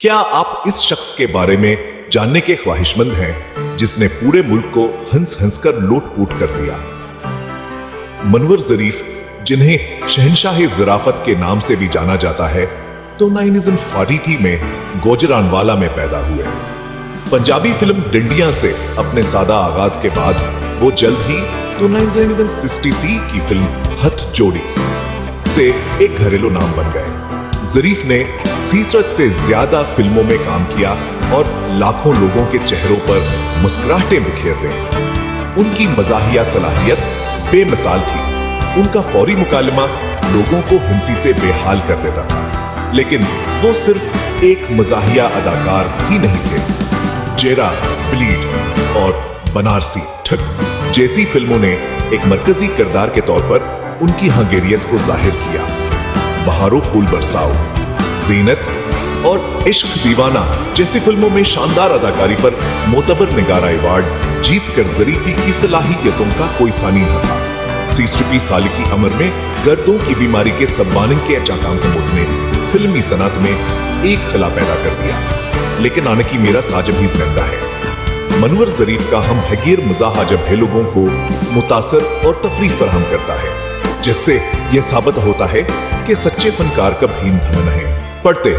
क्या आप इस शख्स के बारे में जानने के ख्वाहिशमंद हैं जिसने पूरे मुल्क को हंस हंसकर लोट-पोट कर दिया? मनवर ज़रीफ, जिन्हें शहंशाह ज़राफत के नाम से भी जाना जाता है, तो 1942 में गोजरानवाला में पैदा हुए। पंजाबी फिल्म डिंडिया से अपने सादा आगाज के बाद वो जल्द ही तो 1960 की फिल्म हथ जोड़ी से एक घरेलू नाम बन गए। ज़रीफ ने 60 से ज्यादा फिल्मों में काम किया और लाखों लोगों के चेहरों पर मुस्कुराहटें बिखेर दी। उनकी मज़ाहिया सलाहियत बेमिसाल थी। उनका फौरी मुकालमा लोगों को हंसी से बेहाल कर देता था। लेकिन वो सिर्फ एक मज़ाहिया अदाकार ही नहीं थे। जेरा, ब्लीड और बनारसी ठग जैसी फिल्मों ने एक मरकजी किरदार के तौर पर उनकी हंगेरियत को जाहिर किया। बहारों फूल बरसाओ, जीनत और इश्क दीवाना जैसी फिल्मों में शानदार अदाकारी पर मोतबर निगारा अवार्ड जीतकर ज़रीफी की सलाहियतों का कोई सानी न था। 60 साल की उम्र में गर्दों की बीमारी के सब्बानिंग के अचाकांत मौत ने फिल्मी सनत में एक खला पैदा कर दिया। लेकिन आने की मेरा साजब ही जिंदा है। मनवर ज़रीफ का हम हगीर मज़ाह जब है लोगों को मुतासर और तफरीह फराहम करता है, जिससे यह साबित होता है कि सच्चे फनकार का भीम धमन है। पढ़ते